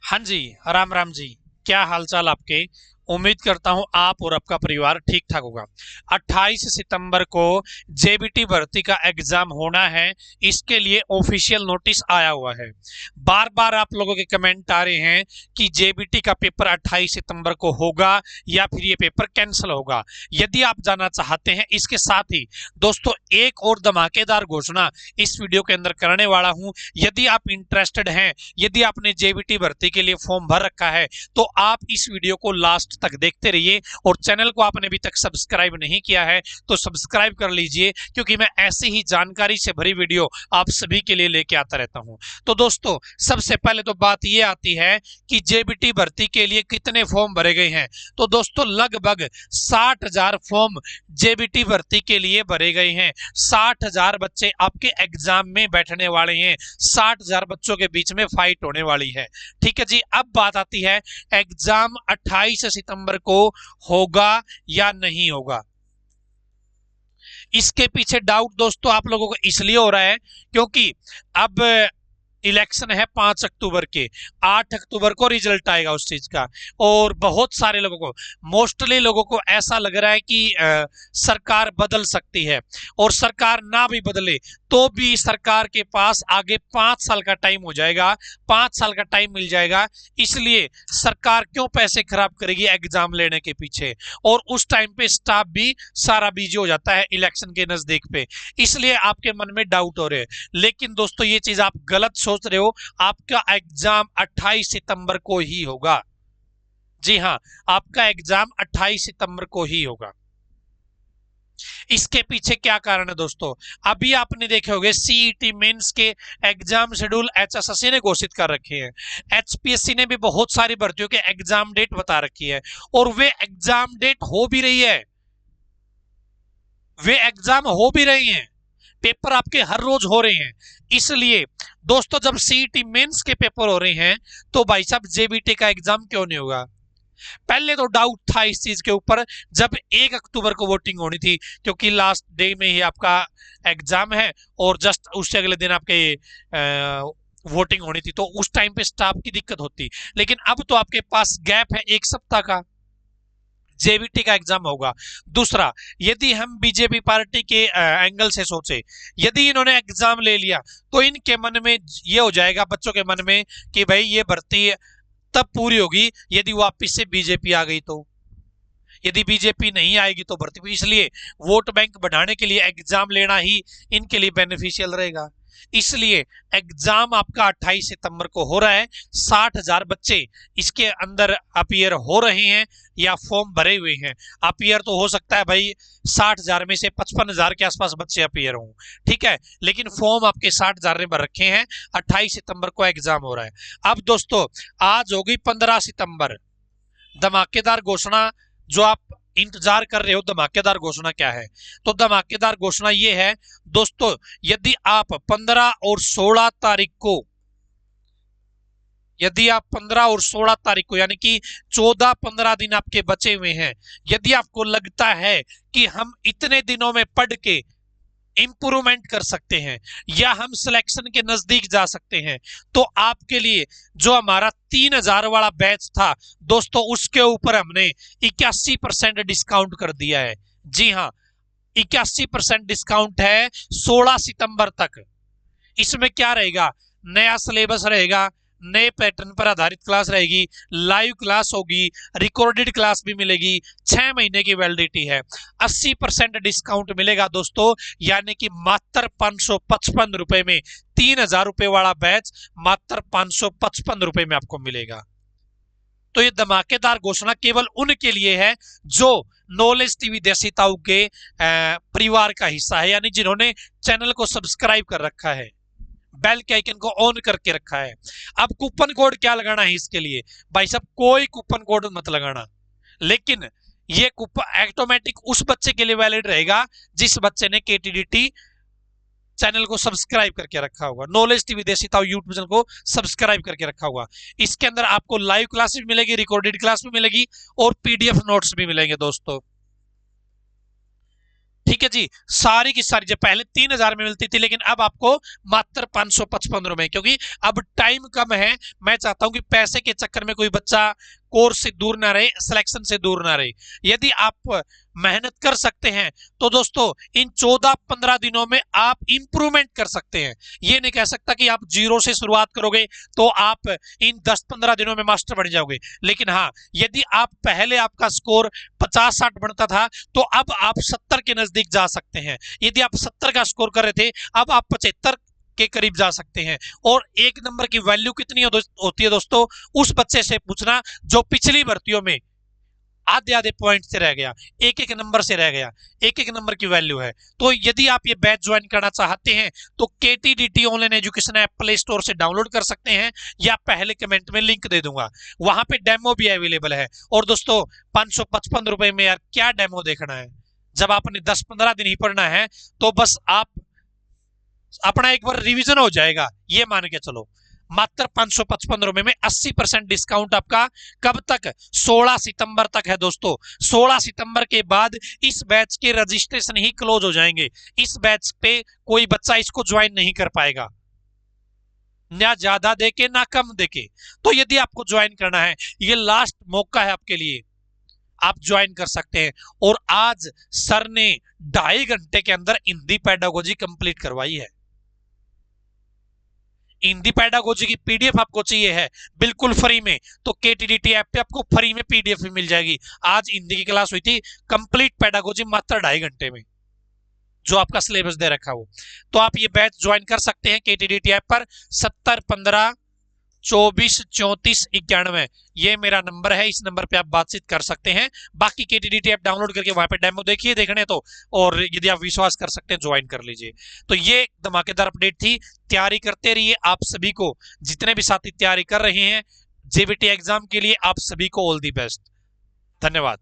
हाँ जी, राम राम जी। क्या हालचाल आपके? उम्मीद करता हूं आप और आपका परिवार ठीक ठाक होगा। 28 सितंबर को जेबीटी भर्ती का एग्जाम होना है। इसके लिए ऑफिशियल नोटिस आया हुआ है। बार बार आप लोगों के कमेंट आ रहे हैं कि जेबीटी का पेपर 28 सितंबर को होगा या फिर ये पेपर कैंसिल होगा। यदि आप जानना चाहते हैं, इसके साथ ही दोस्तों एक और धमाकेदार घोषणा इस वीडियो के अंदर करने वाला हूं। यदि आप इंटरेस्टेड हैं, यदि आपने जेबीटी भर्ती के लिए फॉर्म भर रखा है, तो आप इस वीडियो को लास्ट तक देखते रहिए। और चैनल को आपने अभी तक सब्सक्राइब नहीं किया है तो सब्सक्राइब कर लीजिए, क्योंकि मैं ऐसी ही जानकारी से भरी वीडियो आप सभी के लिए लेके आता रहता हूं। तो दोस्तों सबसे पहले तो बात यह आती है कि जेबीटी भर्ती के लिए कितने फॉर्म भरे गए हैं। तो दोस्तों लगभग 60,000 फॉर्म जेबीटी भर्ती के लिए भरे गए हैं। 60,000 बच्चे आपके एग्जाम में बैठने वाले हैं। 60,000 बच्चों के बीच में फाइट होने वाली है। ठीक है जी, अब बात आती है एग्जाम 28 सितंबर को होगा या नहीं होगा। इसके पीछे डाउट दोस्तों आप लोगों को इसलिए हो रहा है क्योंकि अब इलेक्शन है 5 अक्टूबर के। 8 अक्टूबर को रिजल्ट आएगा उस चीज का। और बहुत सारे लोगों को, मोस्टली लोगों को ऐसा लग रहा है कि सरकार बदल सकती है। और सरकार ना भी बदले तो भी सरकार के पास आगे 5 साल का टाइम हो जाएगा, 5 साल का टाइम मिल जाएगा। इसलिए सरकार क्यों पैसे खराब करेगी एग्जाम लेने के पीछे। और उस टाइम पे स्टाफ भी सारा बिजी हो जाता है इलेक्शन के नजदीक पे। इसलिए आपके मन में डाउट हो रहे हैं। लेकिन दोस्तों ये चीज आप गलत सोच रहे हो। आपका एग्जाम 28 सितंबर को ही होगा। जी हां, आपका एग्जाम 28 सितंबर को ही होगा। इसके पीछे क्या कारण है दोस्तों? अभी आपने देखे होंगे सीईटी मेंस के एग्जाम शेड्यूल एचएसएससी ने घोषित कर रखे हैं। एचपीएससी ने भी बहुत सारी भर्तियों के एग्जाम डेट बता रखी है। और वे एग्जाम डेट हो भी रही है, वे एग्जाम हो भी रही हैं। पेपर आपके हर रोज हो रहे हैं। इसलिए दोस्तों जब सीईटी मेंस के पेपर हो रहे हैं तो भाई साहब जेबीटी का एग्जाम क्यों नहीं होगा? पहले तो डाउट था इस चीज के ऊपर जब 1 अक्टूबर को वोटिंग होनी थी, क्योंकि लास्ट डे में ही आपका एग्जाम है और जस्ट उससे अगले दिन आपके वोटिंग होनी थी, तो उस टाइम पे स्टाफ की दिक्कत होती। लेकिन अब तो आपके पास गैप है 1 सप्ताह का, जेबीटी का एग्जाम होगा। दूसरा, यदि हम बीजेपी पार्टी के एंगल से सोचे, यदि इन्होंने एग्जाम ले लिया तो इनके मन में ये हो जाएगा, बच्चों के मन में, कि भाई ये भर्ती तब पूरी होगी यदि वापिस से बीजेपी आ गई। तो यदि बीजेपी नहीं आएगी तो भर्ती, इसलिए वोट बैंक बढ़ाने के लिए एग्जाम लेना ही इनके लिए बेनिफिशियल रहेगा। इसलिए एग्जाम आपका 28 सितंबर को हो रहा है। 60,000 बच्चे इसके अंदर अपीयर हो रहे हैं या फॉर्म भरे हुए हैं। अपीयर तो हो सकता है भाई 60,000 में से 55,000 के आसपास बच्चे अपीयर हों, ठीक है, लेकिन फॉर्म आपके 60,000 ने भर रखे हैं। 28 सितंबर को एग्जाम हो रहा है। अब दोस्तों आज होगी 15 सितंबर, धमाकेदार घोषणा जो आप इंतजार कर रहे हो। धमाकेदार घोषणा क्या है? तो धमाकेदार घोषणा ये है दोस्तों, यदि आप 15 और 16 तारीख को, यदि आप 15 और 16 तारीख को, यानी कि 14-15 दिन आपके बचे हुए हैं, यदि आपको लगता है कि हम इतने दिनों में पढ़ के इंप्रूवमेंट कर सकते हैं या हम सिलेक्शन के नजदीक जा सकते हैं, तो आपके लिए जो हमारा 3,000 वाला बैच था दोस्तों, उसके ऊपर हमने 81% डिस्काउंट कर दिया है। जी हाँ, 81% डिस्काउंट है 16 सितंबर तक। इसमें क्या रहेगा? नया सिलेबस रहेगा, नए पैटर्न पर आधारित क्लास रहेगी, लाइव क्लास होगी, रिकॉर्डेड क्लास भी मिलेगी, 6 महीने की वैलिडिटी है। 80% डिस्काउंट मिलेगा दोस्तों, यानी कि मात्र 555 रुपए में 3,000 रुपए वाला बैच मात्र 555 रुपए में आपको मिलेगा। तो ये धमाकेदार घोषणा केवल उनके लिए है जो नॉलेज टीवी देसी ताऊ के परिवार का हिस्सा है, यानी जिन्होंने चैनल को सब्सक्राइब कर रखा है, बेल के आइकन को ऑन करके रखा है। अब कूपन कोड क्या लगाना है इसके लिए? भाई साहब कोई कूपन कोड मत लगाना, लेकिन ये कूपन ऑटोमेटिक उस बच्चे के लिए वैलिड रहेगा जिस बच्चे ने केटीडीटी चैनल को सब्सक्राइब करके रखा होगा, नॉलेज टीवी देसी ताऊ यूट्यूब चैनल को सब्सक्राइब करके रखा होगा। इसके अंदर आपको लाइव क्लास भी मिलेगी, रिकॉर्डेड क्लास भी मिलेगी और पीडीएफ नोट्स भी मिलेंगे दोस्तों। ठीक है जी, सारी की सारी जो पहले 3000 में मिलती थी, लेकिन अब आपको मात्र 555 रुपए, क्योंकि अब टाइम कम है। मैं चाहता हूं कि पैसे के चक्कर में कोई बच्चा कोर्स से दूर ना रहे, सिलेक्शन से दूर ना रहे। यदि आप मेहनत कर सकते हैं तो दोस्तों इन 14-15 दिनों में आप इंप्रूवमेंट कर सकते हैं। ये नहीं कह सकता कि आप जीरो से शुरुआत करोगे तो आप इन 10-15 दिनों में मास्टर बन जाओगे, लेकिन हाँ, यदि आप पहले आपका स्कोर 50-60 बनता था तो अब आप 70 के नजदीक जा सकते हैं। यदि आप 70 का स्कोर कर रहे थे, अब आप 75 के करीब जा सकते हैं। और एक नंबर की वैल्यू कितनी होती है दोस्तों, उस बच्चे से पूछना जो पिछली भर्तियों में आधे आधे पॉइंट से रह गया, एक एक नंबर से रह गया, एक एक नंबर की वैल्यू है। तो यदि आप ये बैच ज्वाइन करना चाहते हैं तो KTDT online education app play store से डाउनलोड कर सकते हैं, या पहले कमेंट में लिंक दे दूंगा, वहां पे डेमो भी अवेलेबल है। और दोस्तों 555 रुपए में यार क्या डेमो देखना है, जब आपने 10-15 दिन ही पढ़ना है तो बस आप अपना एक बार रिवीजन हो जाएगा, ये मान के चलो। मात्र 555 रुपए में 80% डिस्काउंट आपका कब तक, 16 सितंबर तक है दोस्तों। 16 सितंबर के बाद इस बैच के रजिस्ट्रेशन ही क्लोज हो जाएंगे। इस बैच पे कोई बच्चा इसको ज्वाइन नहीं कर पाएगा, ना ज्यादा देके ना कम देके। तो यदि आपको ज्वाइन करना है, ये लास्ट मौका है आपके लिए, आप ज्वाइन कर सकते हैं। और आज सर ने 2.5 घंटे के अंदर हिंदी पेडागोजी कंप्लीट करवाई है। हिंदी पेडागोजी की पीडीएफ आपको चाहिए है बिल्कुल फ्री में, तो KTDT ऐप पे आपको फ्री में पीडीएफ भी मिल जाएगी। आज हिंदी की क्लास हुई थी कंप्लीट पेडागोजी मात्र 2.5 घंटे में, जो आपका सिलेबस दे रखा हो। तो आप ये बैच ज्वाइन कर सकते हैं KTDT ऐप पर। 7015243491 ये मेरा नंबर है, इस नंबर पे आप बातचीत कर सकते हैं। बाकी KTDT ऐप डाउनलोड करके वहां पे डेमो देखिए, देखने तो, और यदि आप विश्वास कर सकते हैं ज्वाइन कर लीजिए। तो ये धमाकेदार अपडेट थी, तैयारी करते रहिए। आप सभी को, जितने भी साथी तैयारी कर रहे हैं JBT एग्जाम के लिए, आप सभी को ऑल दी बेस्ट। धन्यवाद।